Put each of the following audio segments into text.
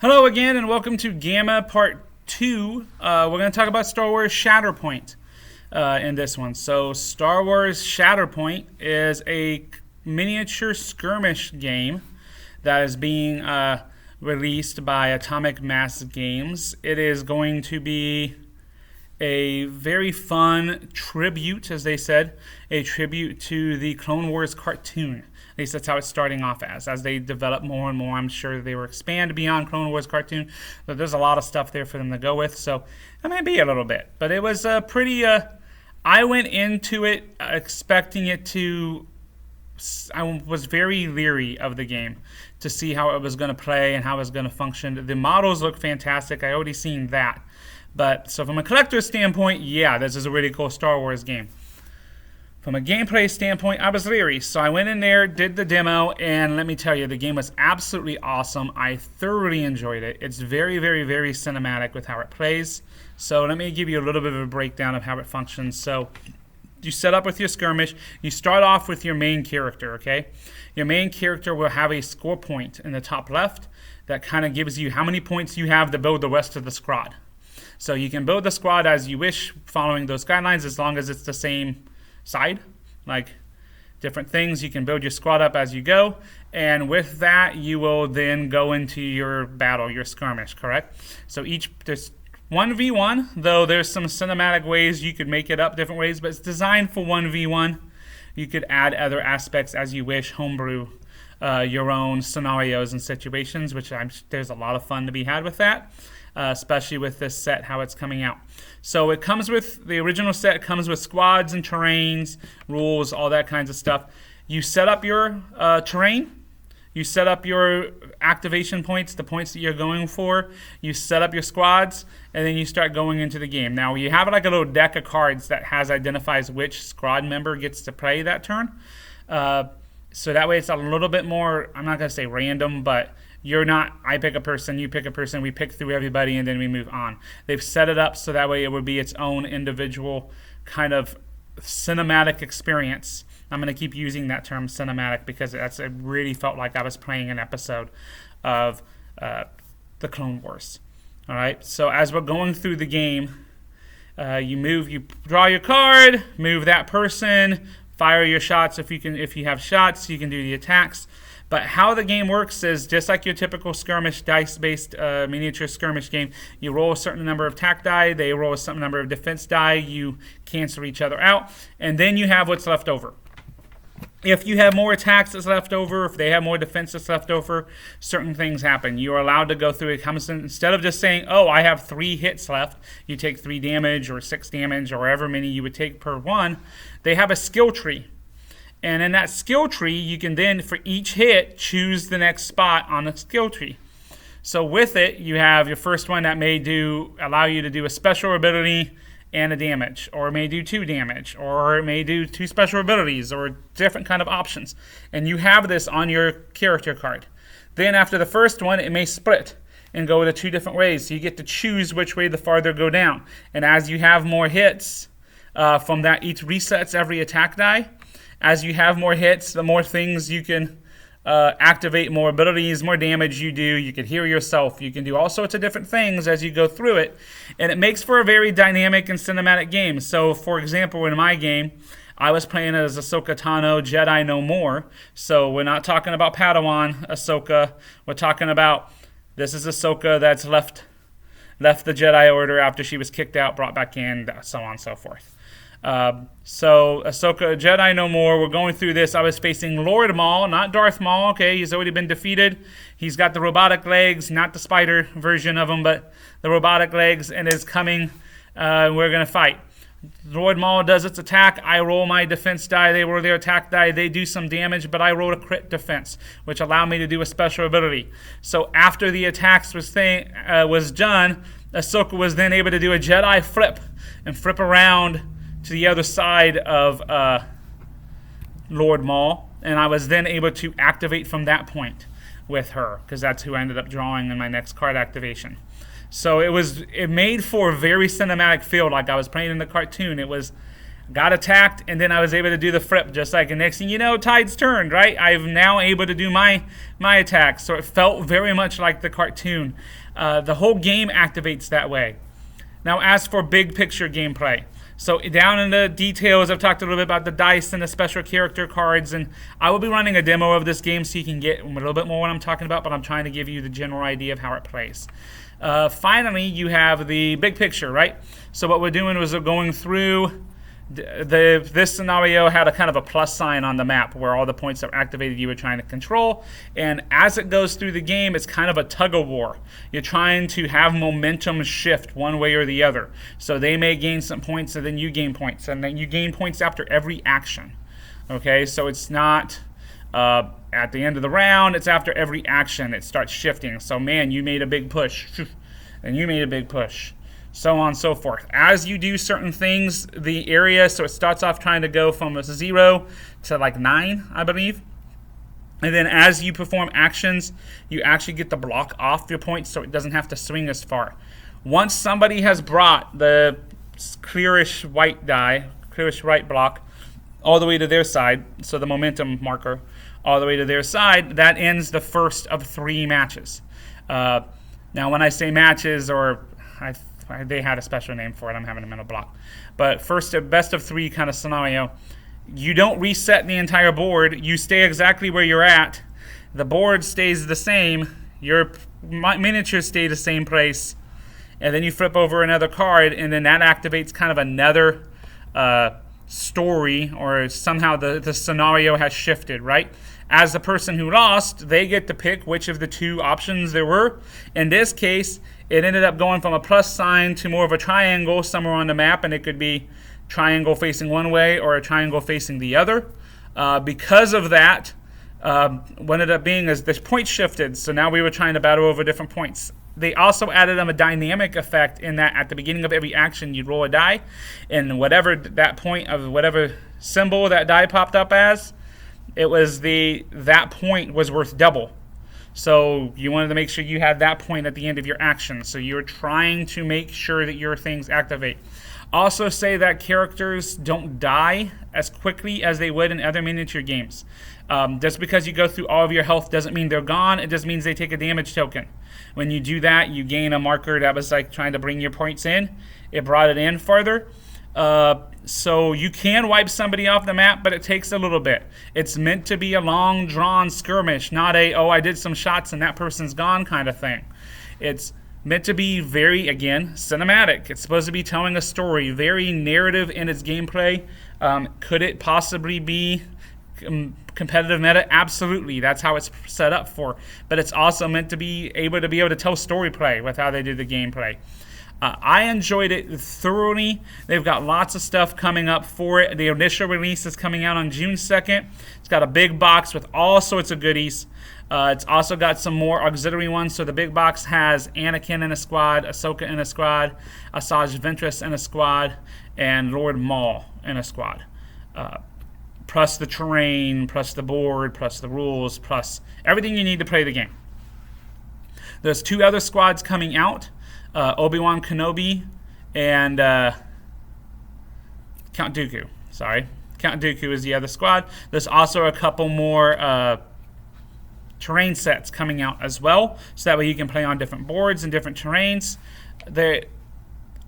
Hello again, and welcome to GAMA Part 2. We're going to talk about Star Wars Shatterpoint in this one. So, Star Wars Shatterpoint is a miniature skirmish game that is being released by Atomic Mass Games. It is going to be a very fun tribute, as they said, a tribute to the Clone Wars cartoon. At least that's how it's starting off as they develop more and more. I'm sure they will expand beyond Clone Wars cartoon, but there's a lot of stuff there for them to go with, so it may be a little bit. But it was pretty, I went into it expecting it to, I was very leery of the game to see how it was going to play and how it was going to function. The models look fantastic. I already seen that. But so from a collector's standpoint, yeah, this is a really cool Star Wars game. From a gameplay standpoint, I was leery. So I went in there, did the demo, and let me tell you, the game was absolutely awesome. I thoroughly enjoyed it. It's very, very, very cinematic with how it plays. So let me give you a little bit of a breakdown of how it functions. So you set up with your skirmish. You start off with your main character, okay? Your main character will have a score point in the top left that kind of gives you how many points you have to build the rest of the squad. So you can build the squad as you wish, following those guidelines, as long as it's the same side, like different things. You can build your squad up as you go, and with that you will then go into your battle, your skirmish, correct? So there's 1v1, though there's some cinematic ways you could make it up, different ways, but it's designed for 1v1. You could add other aspects as you wish, homebrew your own scenarios and situations, which there's a lot of fun to be had with that. Especially with this set, how it's coming out. So it comes with, the original set comes with squads and terrains, rules, all that kinds of stuff. You set up your terrain, you set up your activation points, the points that you're going for, you set up your squads, and then you start going into the game. Now you have like a little deck of cards that identifies which squad member gets to play that turn. So that way it's a little bit more, I'm not going to say random, but you're not, I pick a person, you pick a person, we pick through everybody, and then we move on. They've set it up so that way it would be its own individual kind of cinematic experience. I'm going to keep using that term cinematic because it really felt like I was playing an episode of the Clone Wars. All right, so as we're going through the game, you draw your card, move that person, fire your shots if you have shots, you can do the attacks. But how the game works is just like your typical skirmish, dice-based miniature skirmish game. You roll a certain number of attack die, they roll a certain number of defense die, you cancel each other out, and then you have what's left over. If you have more attacks that's left over, if they have more defense that's left over, certain things happen. You are allowed to go through it. Instead of just saying, oh, I have 3 hits left, you take 3 damage or 6 damage or however many you would take per one, they have a skill tree. And in that skill tree, you can then, for each hit, choose the next spot on the skill tree. So with it, you have your first one that may allow you to do a special ability and a damage, or it may do 2 damage, or it may do 2 special abilities, or different kind of options. And you have this on your character card. Then after the first one, it may split and go to 2 different ways. So you get to choose which way the farther go down. And as you have more hits from that, each resets every attack die. As you have more hits, the more things you can activate, more abilities, more damage you do. You can heal yourself. You can do all sorts of different things as you go through it. And it makes for a very dynamic and cinematic game. So, for example, in my game, I was playing as Ahsoka Tano, Jedi No More. So we're not talking about Padawan Ahsoka. We're talking about, this is Ahsoka that's left the Jedi Order after she was kicked out, brought back in, so on and so forth. So Ahsoka, Jedi No More, we're going through this. I was facing Lord Maul, not Darth Maul. Okay, he's already been defeated. He's got the robotic legs, not the spider version of him, but the robotic legs, and is coming. We're going to fight. Lord Maul does its attack. I roll my defense die. They roll their attack die. They do some damage, but I rolled a crit defense, which allowed me to do a special ability. So after the attacks was done, Ahsoka was then able to do a Jedi flip and flip around to the other side of Lord Maul, and I was then able to activate from that point with her, because that's who I ended up drawing in my next card activation. So it made for a very cinematic feel, like I was playing in the cartoon. got attacked, and then I was able to do the flip just like, and next thing you know, tides turned, right? I'm now able to do my attack. So it felt very much like the cartoon. The whole game activates that way. Now, as for big picture gameplay, so down in the details, I've talked a little bit about the dice and the special character cards, and I will be running a demo of this game so you can get a little bit more what I'm talking about, but I'm trying to give you the general idea of how it plays. Finally, you have the big picture, right? So what we're doing is we're going through this scenario had a kind of a plus sign on the map where all the points that were activated you were trying to control, and as it goes through the game, it's kind of a tug of war. You're trying to have momentum shift one way or the other. So they may gain some points, and then you gain points, and then you gain points after every action. Okay, so it's not at the end of the round, it's after every action it starts shifting. So man, you made a big push, and you made a big push, so on and so forth. As you do certain things, the area, so it starts off trying to go from a 0 to like 9, I believe. And then as you perform actions, you actually get to block off your points so it doesn't have to swing as far. Once somebody has brought the clearish white die, clearish white block, all the way to their side, so the momentum marker, all the way to their side, that ends the first of 3 matches. Now when I say matches, or they had a special name for it, I'm having a mental block. But first, best of 3 kind of scenario. You don't reset the entire board. You stay exactly where you're at. The board stays the same. Your miniatures stay the same place. And then you flip over another card, and then that activates kind of another story, or somehow the scenario has shifted, right? As the person who lost, they get to pick which of the 2 options there were. In this case, it ended up going from a plus sign to more of a triangle somewhere on the map, and it could be triangle facing one way or a triangle facing the other. Because of that, what ended up being is the point shifted, so now we were trying to battle over different points. They also added a dynamic effect in that at the beginning of every action, you'd roll a die, and whatever that point of whatever symbol that die popped up as, it was that point was worth double. So you wanted to make sure you had that point at the end of your action. So you're trying to make sure that your things activate. Also say that characters don't die as quickly as they would in other miniature games. Just because you go through all of your health doesn't mean they're gone. It just means they take a damage token. When you do that, you gain a marker that was like trying to bring your points in. It brought it in further. So you can wipe somebody off the map, but it takes a little bit. It's meant to be a long, drawn skirmish, not a, oh, I did some shots and that person's gone kind of thing. It's meant to be very, again, cinematic. It's supposed to be telling a story, very narrative in its gameplay. Could it possibly be competitive meta? Absolutely. That's how it's set up for. But it's also meant to be able to tell story play with how they do the gameplay. I enjoyed it thoroughly. They've got lots of stuff coming up for it. The initial release is coming out on June 2nd. It's got a big box with all sorts of goodies. It's also got some more auxiliary ones. So the big box has Anakin in a squad, Ahsoka in a squad, Asajj Ventress in a squad, and Lord Maul in a squad. Plus the terrain, plus the board, plus the rules, plus everything you need to play the game. There's 2 other squads coming out. Obi-Wan Kenobi and Count Dooku. Sorry. Count Dooku is the other squad. There's also a couple more terrain sets coming out as well, so that way you can play on different boards and different terrains.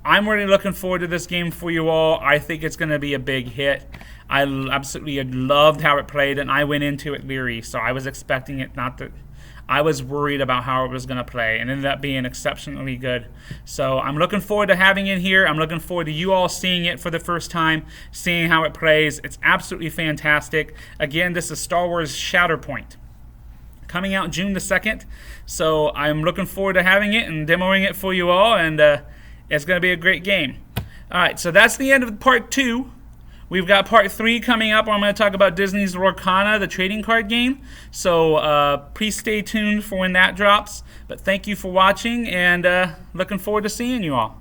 I'm really looking forward to this game for you all. I think it's going to be a big hit. I absolutely loved how it played, and I went into it leery, so I was expecting it not to... I was worried about how it was going to play, and ended up being exceptionally good. So I'm looking forward to having it here. I'm looking forward to you all seeing it for the first time, seeing how it plays. It's absolutely fantastic. Again, this is Star Wars Shatterpoint, coming out June the 2nd. So I'm looking forward to having it and demoing it for you all, and it's going to be a great game. All right, so that's the end of part 2. We've got part 3 coming up where I'm going to talk about Disney's Lorcana, the trading card game. So please stay tuned for when that drops. But thank you for watching, and looking forward to seeing you all.